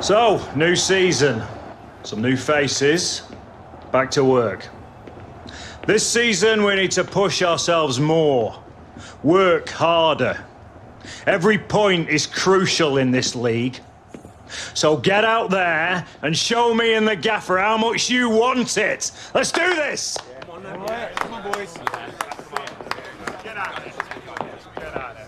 So, new season, some new faces, back to work. This season we need to push ourselves more, work harder. Every point is crucial in this league. So get out there and show me and the gaffer how much you want it. Let's do this! Come on, boys. Get out of there. Get out of there.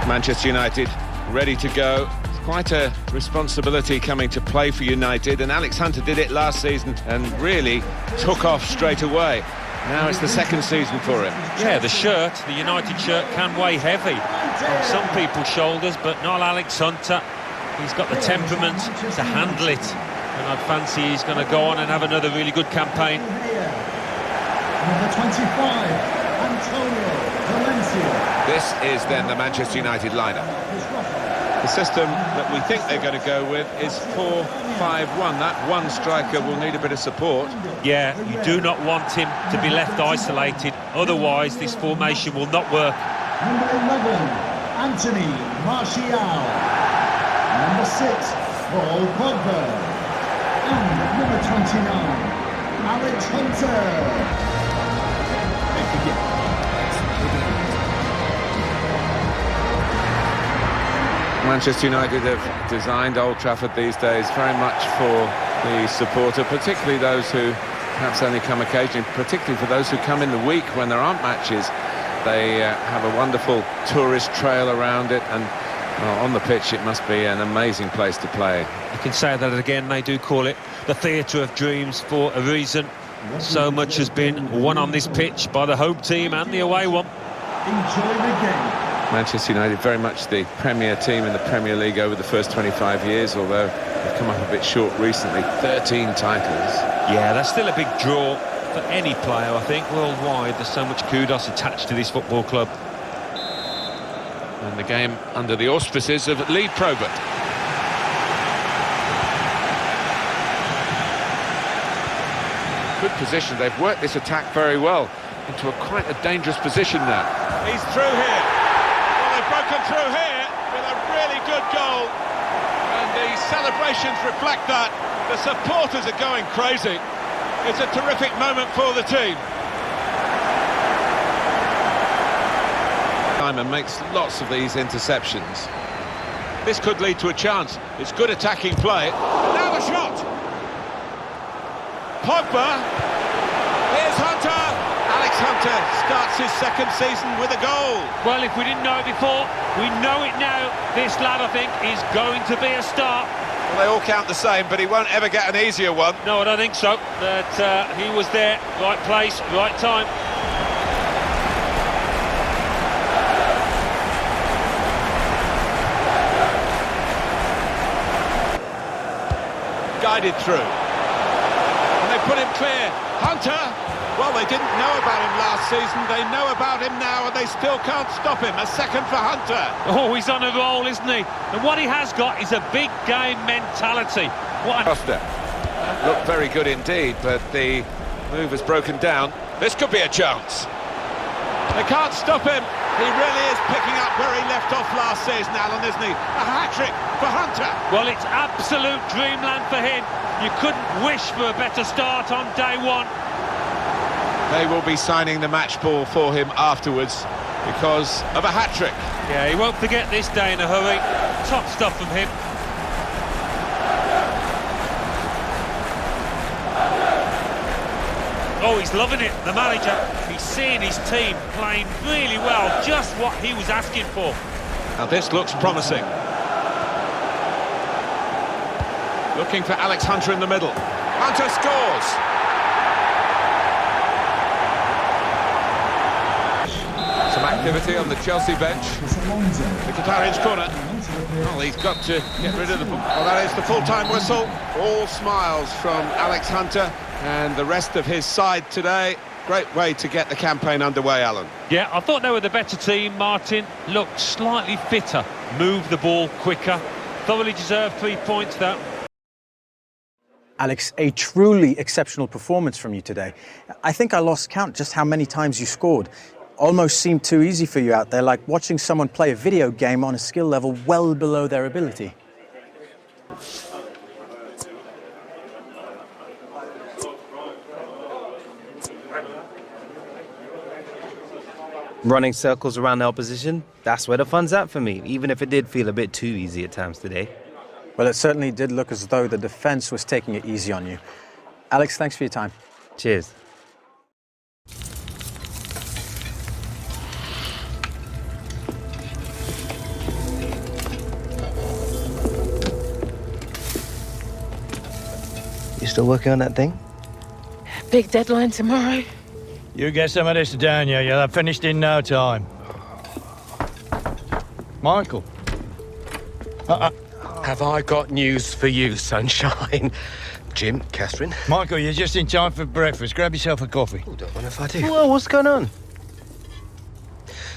Manchester United ready to go. It's quite a responsibility coming to play for United, and Alex Hunter did it last season and really took off straight away. Now it's the second season for him. Yeah, the shirt, the United shirt, can weigh heavy on some people's shoulders, but not Alex Hunter. He's got the temperament to handle it, and I'd fancy he's going to go on and have another really good campaign. Number 25, Antonio Valencia. This is then the Manchester United lineup. The system that we think they're going to go with is 4-5-1. That one striker will need a bit of support. Yeah, you do not want him to be left isolated, otherwise this formation will not work. Number 11, Anthony Martial. Number 6, Paul Pogba. And number 29, Alex Hunter. Manchester United have designed Old Trafford these days very much for the supporter, particularly those who perhaps only come occasionally, particularly for those who come in the week when there aren't matches. They have a wonderful tourist trail around it, and on the pitch it must be an amazing place to play. You can say that again, they do call it the theatre of dreams for a reason. So much has been won on this pitch by the home team and the away one. Enjoy the game. Manchester United very much the premier team in the Premier League over the first 25 years, although they've come up a bit short recently. 13 titles. Yeah, that's still a big draw for any player, I think, worldwide. There's so much kudos attached to this football club. And the game under the auspices of Lee Probert. Good position. They've worked this attack very well into quite a dangerous position now. He's through here. Well, they've broken through here with a really good goal. And the celebrations reflect that. The supporters are going crazy. It's a terrific moment for the team. Simon makes lots of these interceptions. This could lead to a chance. It's good attacking play. And now the shot! Pogba. Here's Hunter. Alex Hunter starts his second season with a goal. Well, if we didn't know it before, we know it now. This lad, I think, is going to be a star. Well, they all count the same, but he won't ever get an easier one. No, I don't think so. But he was there, right place, right time. Guided through. Put him clear. Hunter, well, they didn't know about him last season. They know about him now, and they still can't stop him. A second for Hunter. Oh, he's on a roll, isn't he? And what he has got is a big game mentality. What Costa looked very good indeed, but the move has broken down. This could be a chance. They can't stop him. He really is picking up where he left off last season, Alan, isn't he? A hat-trick for Hunter. Well, it's absolute dreamland for him. You couldn't wish for a better start on day one. They will be signing the match ball for him afterwards because of a hat-trick. Yeah, he won't forget this day in a hurry. Top stuff from him. Oh, he's loving it, the manager. He's seeing his team playing really well, just what he was asking for. Now this looks promising. Looking for Alex Hunter in the middle. Hunter scores! Some activity on the Chelsea bench. Mkhitaryan's corner. Well, he's got to get rid of the ball. Well, that is the full-time whistle. All smiles from Alex Hunter and the rest of his side today. Great way to get the campaign underway, Alan. Yeah, I thought they were the better team, Martin. Looked slightly fitter, moved the ball quicker. Thoroughly deserved 3 points, that. Alex, a truly exceptional performance from you today. I think I lost count just how many times you scored. Almost seemed too easy for you out there, like watching someone play a video game on a skill level well below their ability. Running circles around the opposition, that's where the fun's at for me, even if it did feel a bit too easy at times today. Well, it certainly did look as though the defense was taking it easy on you. Alex, thanks for your time. Cheers. You still working on that thing? Big deadline tomorrow. You get some of this down, you'll have finished in no time. Michael. Have I got news for you, sunshine? Jim, Catherine. Michael, you're just in time for breakfast. Grab yourself a coffee. Oh, don't mind if I do. Whoa, what's going on?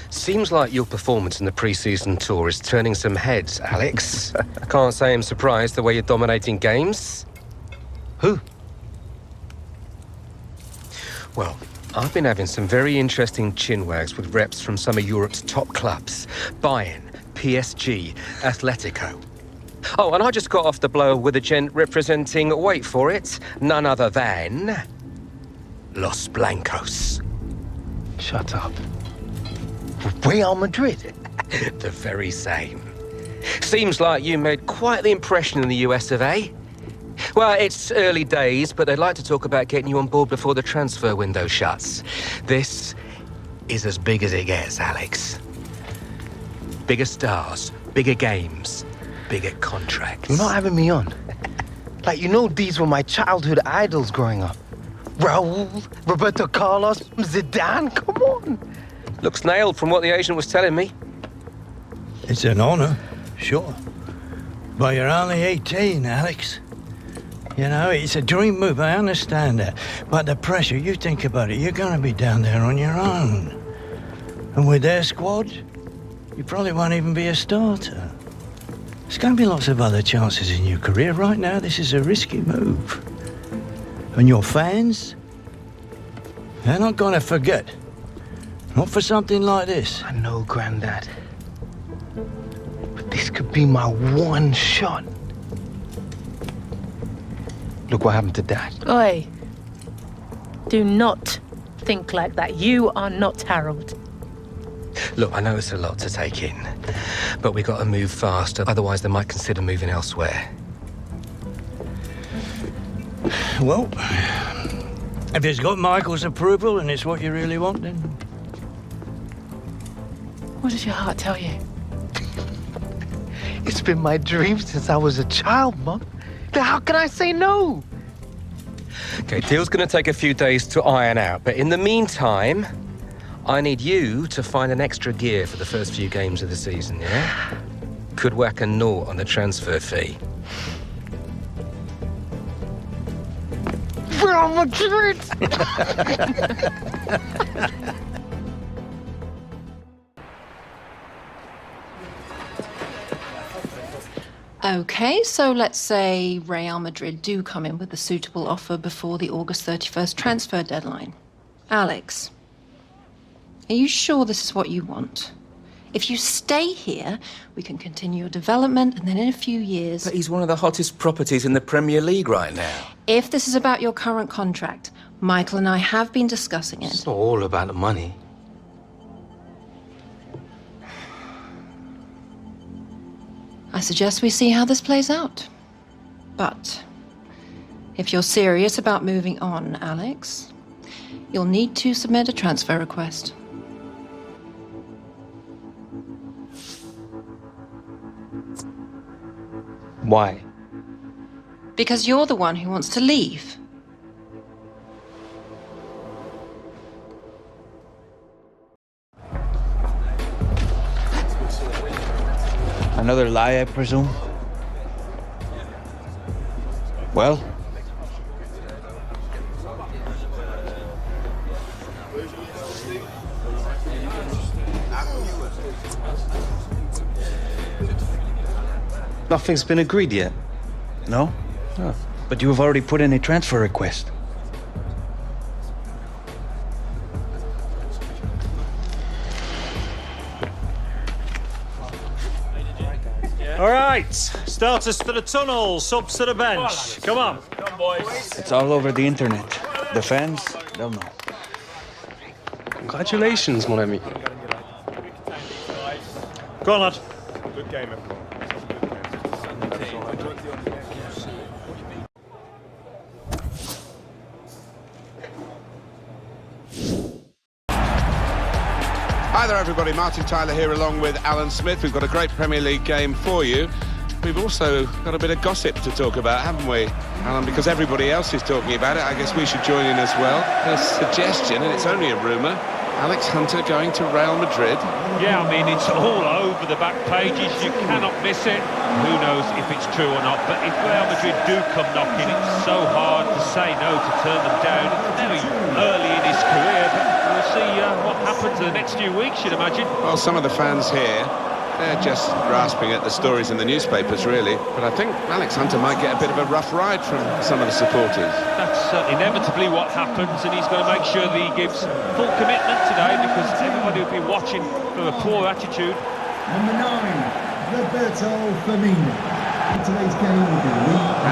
Seems like your performance in the pre-season tour is turning some heads, Alex. Can't say I'm surprised the way you're dominating games. Who? Well, I've been having some very interesting chinwags with reps from some of Europe's top clubs. Bayern, PSG, Atletico. Oh, and I just got off the blow with a gent representing, wait for it, none other than Los Blancos. Shut up. Real Madrid? The very same. Seems like you made quite the impression in the US of A. Well, it's early days, but they'd like to talk about getting you on board before the transfer window shuts. This is as big as it gets, Alex. Bigger stars, bigger games, bigger contracts. You're not having me on. Like, you know, these were my childhood idols growing up. Raul, Roberto Carlos, Zidane, come on. Looks nailed from what the agent was telling me. It's an honor, sure. But you're only 18, Alex. You know, it's a dream move, I understand that. But the pressure, you think about it, you're going to be down there on your own. And with their squad, you probably won't even be a starter. There's going to be lots of other chances in your career. Right now, this is a risky move. And your fans, they're not going to forget. Not for something like this. I know, Grandad. But this could be my one shot. Look what happened to Dad. Oi. Do not think like that. You are not Harold. Look, I know it's a lot to take in, but we got to move faster, otherwise they might consider moving elsewhere. Well, if it's got Michael's approval and it's what you really want, then... What does your heart tell you? It's been my dream since I was a child, Mum. How can I say no? Okay, deal's going to take a few days to iron out, but in the meantime, I need you to find an extra gear for the first few games of the season, yeah? Could whack a naught on the transfer fee. Real Madrid! Okay, so let's say Real Madrid do come in with a suitable offer before the August 31st transfer deadline. Alex, are you sure this is what you want? If you stay here, we can continue your development, and then in a few years... But he's one of the hottest properties in the Premier League right now. If this is about your current contract, Michael and I have been discussing it. It's not all about the money. I suggest we see how this plays out. But if you're serious about moving on, Alex, you'll need to submit a transfer request. Why? Because you're the one who wants to leave. Another lie, I presume? Well? Nothing's been agreed yet. No? Oh. But you have already put in a transfer request. All right, starters to the tunnel, subs to the bench. Come on. Come, boys. It's all over the internet. The fans, they'll know. Congratulations, mon ami. Go on, lad. Good game, everyone. Hi there everybody, Martin Tyler here along with Alan Smith. We've got a great Premier League game for you. We've also got a bit of gossip to talk about, haven't we, Alan? Because everybody else is talking about it, I guess we should join in as well. A suggestion, and it's only a rumour, Alex Hunter going to Real Madrid. Yeah, I mean, it's all over the back pages. You cannot miss it. Who knows if it's true or not, but if Real Madrid do come knocking, it's so hard to say no, to turn them down. It's very early in his career, but we'll see what happens in the next few weeks, you'd imagine. Well, some of the fans here, they're just grasping at the stories in the newspapers, really. But I think Alex Hunter might get a bit of a rough ride from some of the supporters. That's inevitably what happens, and he's going to make sure that he gives full commitment today, because everybody will be watching for a poor attitude. Number 9, Roberto Firmino. Today's game will be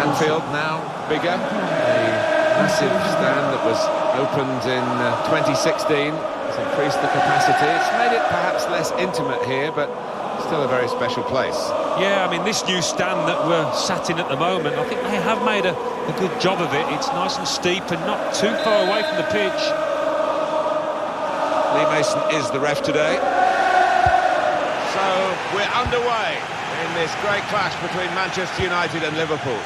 Anfield now bigger. A massive stand that was opened in 2016 has increased the capacity. It's made it perhaps less intimate here, but still a very special place. Yeah, I mean, this new stand that we're sat in at the moment, I think they have made a good job of it. It's nice and steep and not too far away from the pitch. Lee Mason is the ref today. So we're underway in this great clash between Manchester United and Liverpool.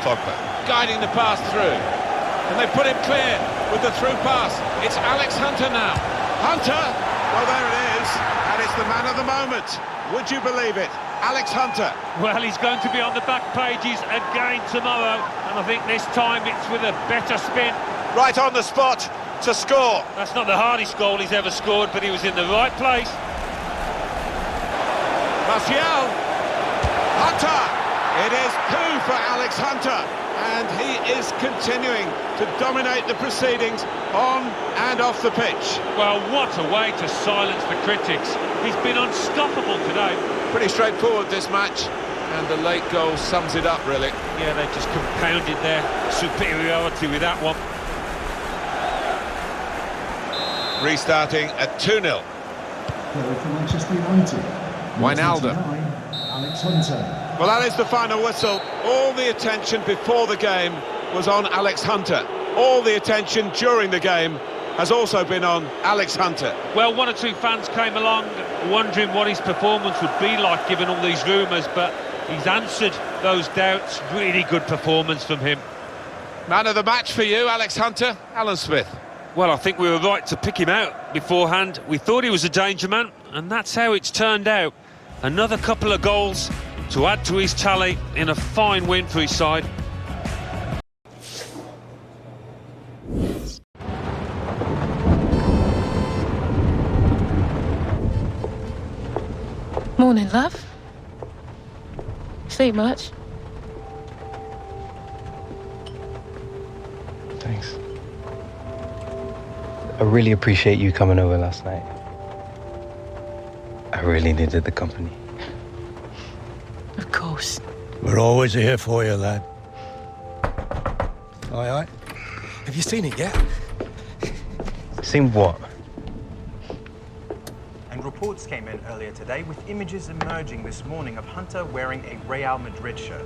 Pogba guiding the pass through, and they put him clear with the through pass. It's Alex Hunter now. Hunter, well, there it is, and it's the man of the moment. Would you believe it? Alex Hunter. Well, he's going to be on the back pages again tomorrow, and I think this time it's with a better spin. Right on the spot to score. That's not the hardest goal he's ever scored, but he was in the right place. Martial. Hunter. It is coup for Alex Hunter, and he is continuing to dominate the proceedings on and off the pitch. Well, what a way to silence the critics. He's been unstoppable today. Pretty straightforward, this match, and the late goal sums it up, really. Yeah, they just compounded their superiority with that one. Restarting at 2-0. for Manchester United. Wijnaldum. Alex Hunter. Well, that is the final whistle. All the attention before the game was on Alex Hunter. All the attention during the game has also been on Alex Hunter. Well, one or two fans came along wondering what his performance would be like given all these rumours, but he's answered those doubts. Really good performance from him. Man of the match for you, Alex Hunter. Alan Smith. Well, I think we were right to pick him out beforehand. We thought he was a danger man, and that's how it's turned out. Another couple of goals to add to his tally in a fine win for his side. Morning, love. Sleep much? Thanks. I really appreciate you coming over last night. I really needed the company. Of course. We're always here for you, lad. Aye, aye. Have you seen it yet? Seen what? And reports came in earlier today with images emerging this morning of Hunter wearing a Real Madrid shirt.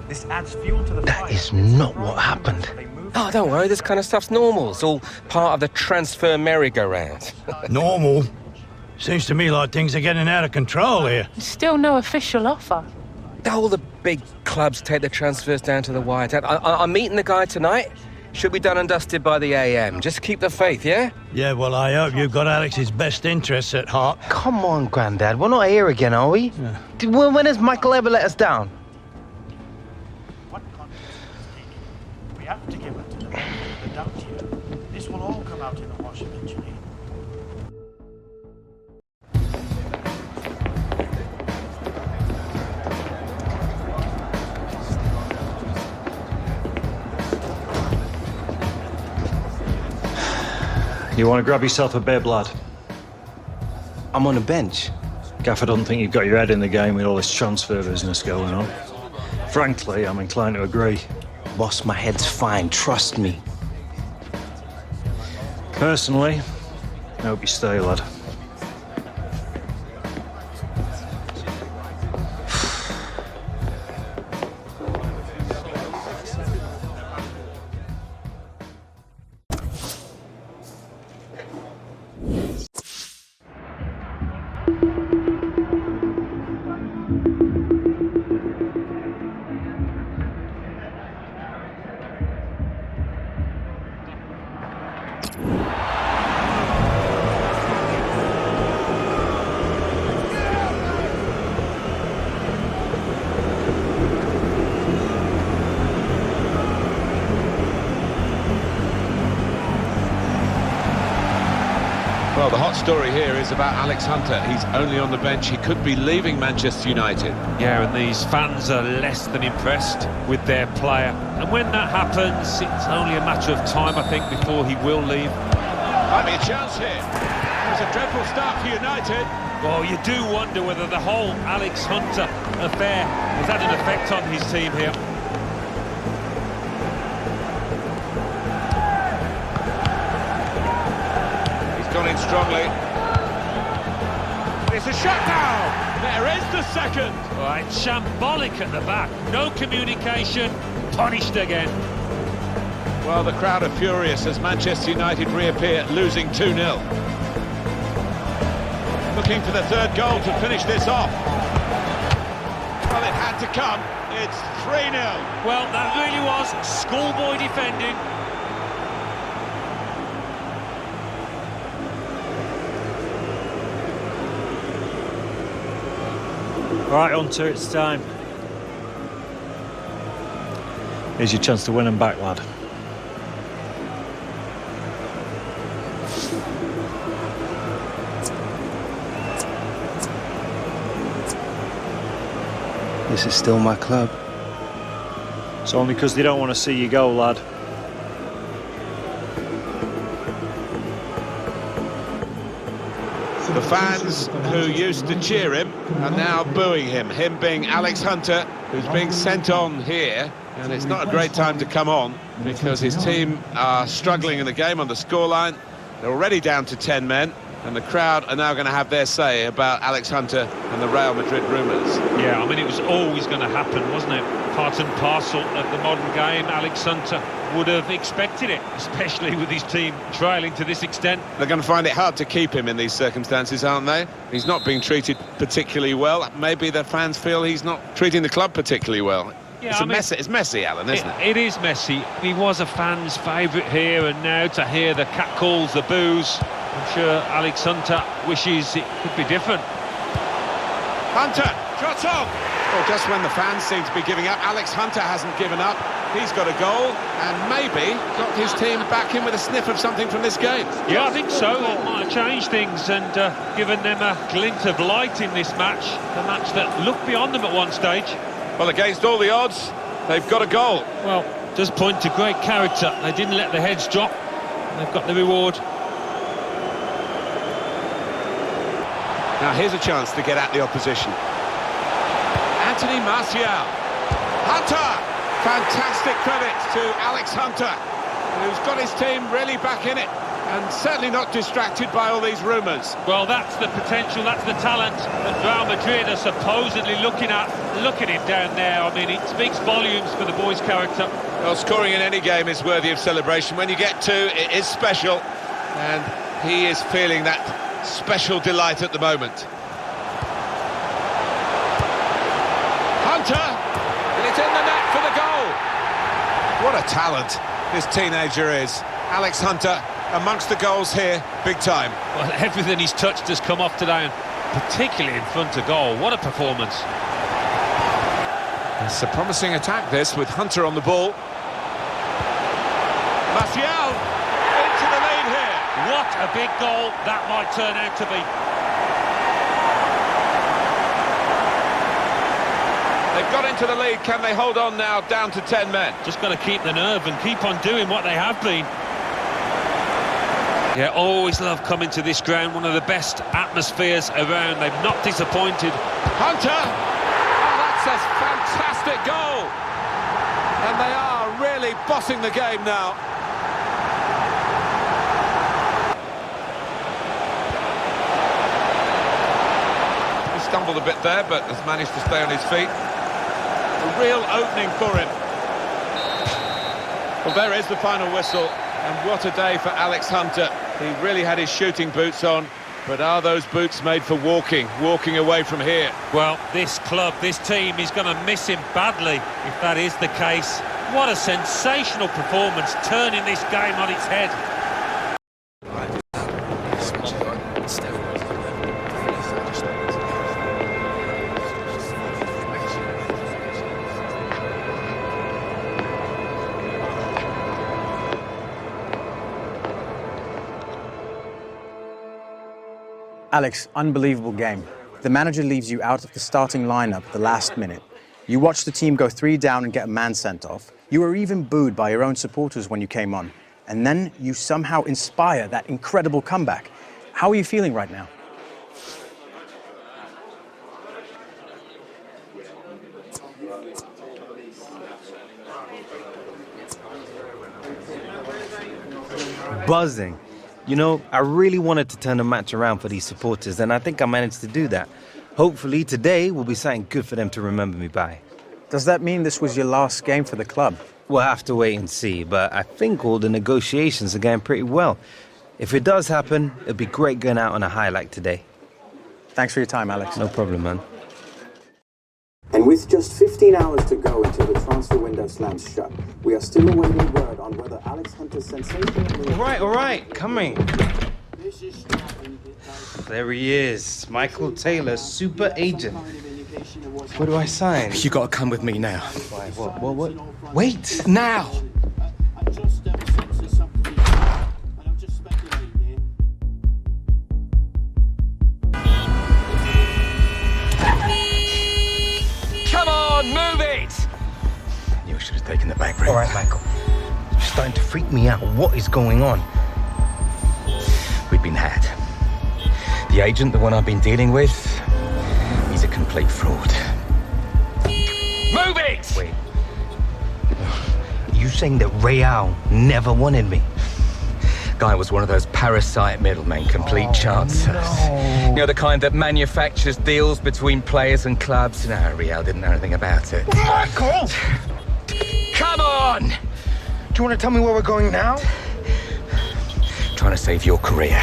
This adds fuel to the fire. That is not what happened. Oh, don't worry, this kind of stuff's normal. It's all part of the transfer merry-go-round. Normal? Seems to me like things are getting out of control here. Still no official offer. All the big clubs take the transfers down to the wire. I'm meeting the guy tonight. Should be done and dusted by the AM. Just keep the faith, yeah? Yeah, well, I hope you've got Alex's best interests at heart. Come on, Grandad. We're not here again, are we? Yeah. When has Michael ever let us down? What confidence is taking? We have to give it to the benefit of the doubt here. This will all come out in the wash eventually. You want to grab yourself a bib, lad? I'm on a bench. Gaffer doesn't think you've got your head in the game with all this transfer business going on. Frankly, I'm inclined to agree. Boss, my head's fine, trust me. Personally, I hope you stay, lad. Well, the hot story here is about Alex Hunter. He's only on the bench. He could be leaving Manchester United. Yeah, and these fans are less than impressed with their player. And when that happens, it's only a matter of time, I think, before he will leave. Might be a chance here. It was a dreadful start for United. Well, you do wonder whether the whole Alex Hunter affair has had an effect on his team here. Gone in strongly. It's a shot now. There is the second. Right, shambolic at the back. No communication. Punished again. Well, the crowd are furious as Manchester United reappear, losing 2-0. Looking for the third goal to finish this off. Well, it had to come. It's 3-0. Well, that really was schoolboy defending. All right, Hunter, it's time. Here's your chance to win them back, lad. This is still my club. It's only because they don't want to see you go, lad. The fans who used to cheer him are now booing him. Him being Alex Hunter, who's being sent on here. And it's not a great time to come on because his team are struggling in the game on the scoreline. They're already down to 10 men. And the crowd are now going to have their say about Alex Hunter and the Real Madrid rumours. Yeah, I mean, it was always going to happen, wasn't it? Part and parcel of the modern game. Alex Hunter would have expected it, especially with his team trailing to this extent. They're going to find it hard to keep him in these circumstances, aren't they? He's not being treated particularly well. Maybe the fans feel he's not treating the club particularly well. Yeah, It's messy, Alan, isn't it? It is messy. He was a fan's favourite here, and now to hear the catcalls, the boos, I'm sure Alex Hunter wishes it could be different. Hunter, shot on! Well, just when the fans seem to be giving up, Alex Hunter hasn't given up. He's got a goal and maybe got his team back in with a sniff of something from this game. Yeah, I think so. It might have changed things and given them a glint of light in this match, a match that looked beyond them at one stage. Well, against all the odds, they've got a goal. Well, does point to great character. They didn't let the heads drop. They've got the reward. Now here's a chance to get at the opposition. Anthony Martial. Hunter! Fantastic credit to Alex Hunter, who's got his team really back in it and certainly not distracted by all these rumours. Well, that's the potential, that's the talent that Real Madrid are supposedly looking at. Look at him down there. I mean, it speaks volumes for the boy's character. Well, scoring in any game is worthy of celebration. When you get two, it is special, and he is feeling that special delight at the moment. Hunter, and it's in the net for the goal. What a talent this teenager is. Alex Hunter amongst the goals here, big time. Well, everything he's touched has come off today, and particularly in front of goal. What a performance. It's a promising attack, this, with Hunter on the ball. Martial into the lead here. What a big goal that might turn out to be. They've got into the lead. Can they hold on now, down to 10 men? Just got to keep the nerve and keep on doing what they have been. Yeah, always love coming to this ground, one of the best atmospheres around. They've not disappointed. Hunter! Oh, that's a fantastic goal! And they are really bossing the game now. He stumbled a bit there, but has managed to stay on his feet. A real opening for him. Well, there is the final whistle, and what a day for Alex Hunter. He really had his shooting boots on, but are those boots made for walking away from here? Well, this club, this team is going to miss him badly if that is the case. What a sensational performance, turning this game on its head. Alex, unbelievable game. The manager leaves you out of the starting lineup at the last minute. You watch the team go 3 down and get a man sent off. You were even booed by your own supporters when you came on. And then you somehow inspire that incredible comeback. How are you feeling right now? Buzzing. You know, I really wanted to turn the match around for these supporters, and I think I managed to do that. Hopefully today will be something good for them to remember me by. Does that mean this was your last game for the club? We'll have to wait and see, but I think all the negotiations are going pretty well. If it does happen, it'll be great going out on a high like today. Thanks for your time, Alex. No problem, man. And with just 15 hours to go until the transfer window slams shut, we are still awaiting word on whether Alex Hunter's sensational... All right, coming. There he is, Michael Taylor, super agent. Where do I sign? You gotta come with me now. Why, what? Wait! Now! Come on, move it! You should have taken the back room. All right, Michael. It's starting to freak me out. What is going on? We've been had. The agent, the one I've been dealing with, he's a complete fraud. Move it! Wait. Are you saying that Real never wanted me? Guy was one of those parasite middlemen, complete chancers. No. You know, the kind that manufactures deals between players and clubs? No, Real didn't know anything about it. Michael! Come on! Do you want to tell me where we're going now? Trying to save your career.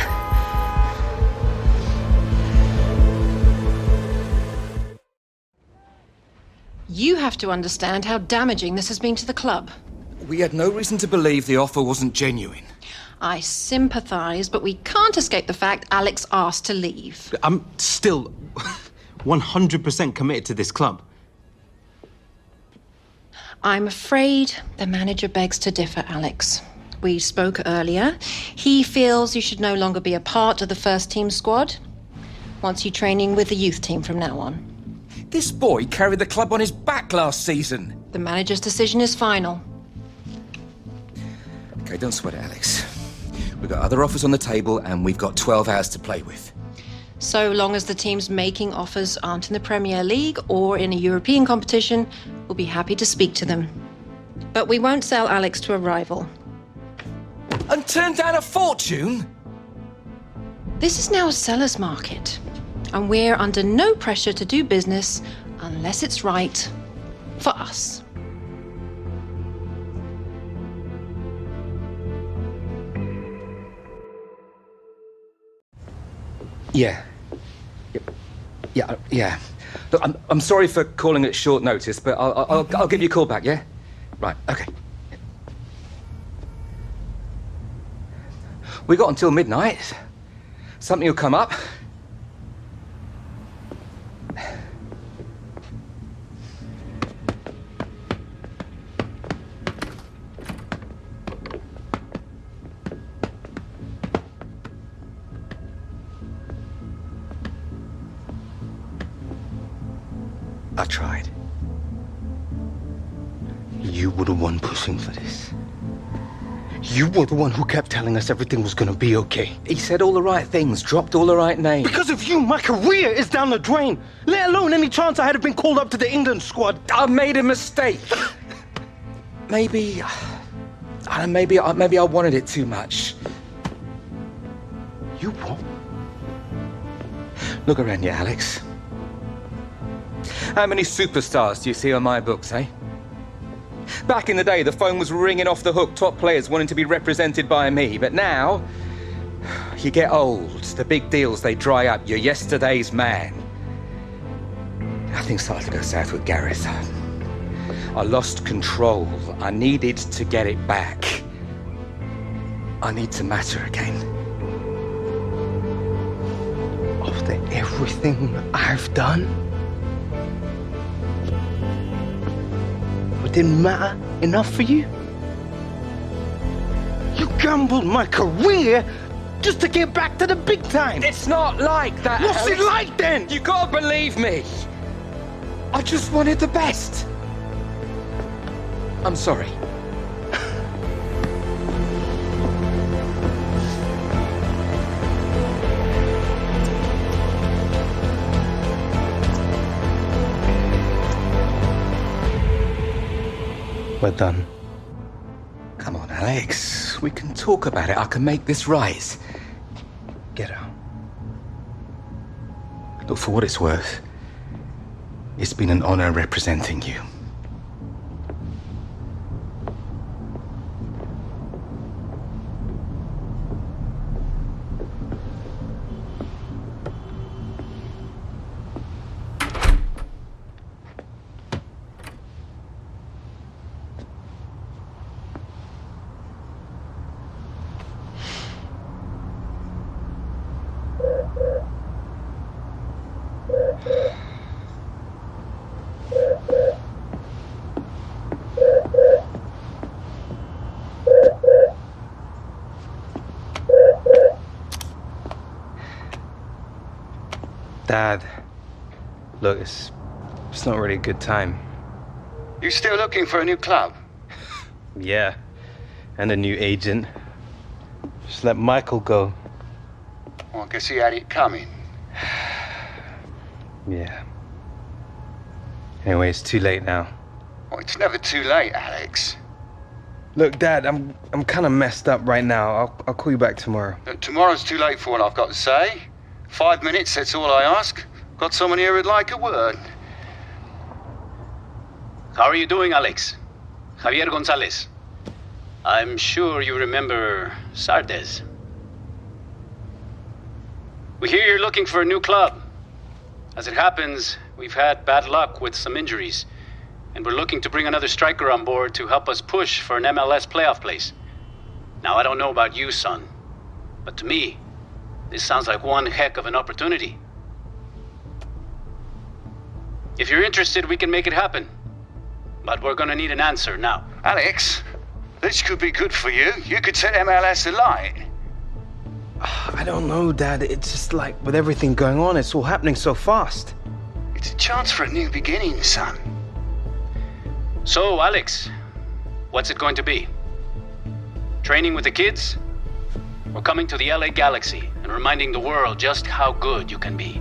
You have to understand how damaging this has been to the club. We had no reason to believe the offer wasn't genuine. I sympathise, but we can't escape the fact Alex asked to leave. I'm still 100% committed to this club. I'm afraid the manager begs to differ, Alex. We spoke earlier. He feels you should no longer be a part of the first team squad. Wants you training with the youth team from now on. This boy carried the club on his back last season. The manager's decision is final. Okay, don't sweat it, Alex. We've got other offers on the table and we've got 12 hours to play with. So long as the teams making offers aren't in the Premier League or in a European competition, we'll be happy to speak to them. But we won't sell Alex to a rival. And turn down a fortune? This is now a seller's market, and we're under no pressure to do business unless it's right for us. Yeah. Look, I'm sorry for calling it short notice, but I'll give you a call back, yeah? Right, okay. We got until midnight. Something will come up. I tried. You were the one pushing for this. You were the one who kept telling us everything was gonna be okay. He said all the right things, dropped all the right names. Because of you, my career is down the drain. Let alone any chance I had been called up to the England squad. I made a mistake. Maybe I wanted it too much. You what? Look around you, Alex. How many superstars do you see on my books, eh? Back in the day, the phone was ringing off the hook, top players wanting to be represented by me. But now, you get old, the big deals, they dry up. You're yesterday's man. I think started to go south with Gareth. I lost control. I needed to get it back. I need to matter again. After everything I've done? It didn't matter enough for you? You gambled my career just to get back to the big time. It's not like that. What's it like then? You gotta believe me. I just wanted the best. I'm sorry. We're done. Come on, Alex. We can talk about it. I can make this right. Get out. Look, for what it's worth, it's been an honor representing you. Dad, look, it's not really a good time. You still looking for a new club? Yeah, and a new agent. Just let Michael go. Well, I guess he had it coming. Yeah. Anyway, it's too late now. Well, it's never too late, Alex. Look, Dad, I'm kind of messed up right now. I'll call you back tomorrow. Look, tomorrow's too late for what I've got to say. 5 minutes, that's all I ask. Got someone here who'd like a word. How are you doing, Alex? Javier Gonzalez. I'm sure you remember Sardes. We hear you're looking for a new club. As it happens, we've had bad luck with some injuries, and we're looking to bring another striker on board to help us push for an MLS playoff place. Now, I don't know about you, son, but to me, this sounds like one heck of an opportunity. If you're interested, we can make it happen. But we're gonna need an answer now. Alex, this could be good for you. You could set MLS alight. I don't know, Dad. It's just like, with everything going on, it's all happening so fast. It's a chance for a new beginning, son. So, Alex, what's it going to be? Training with the kids? Or coming to the LA Galaxy and reminding the world just how good you can be?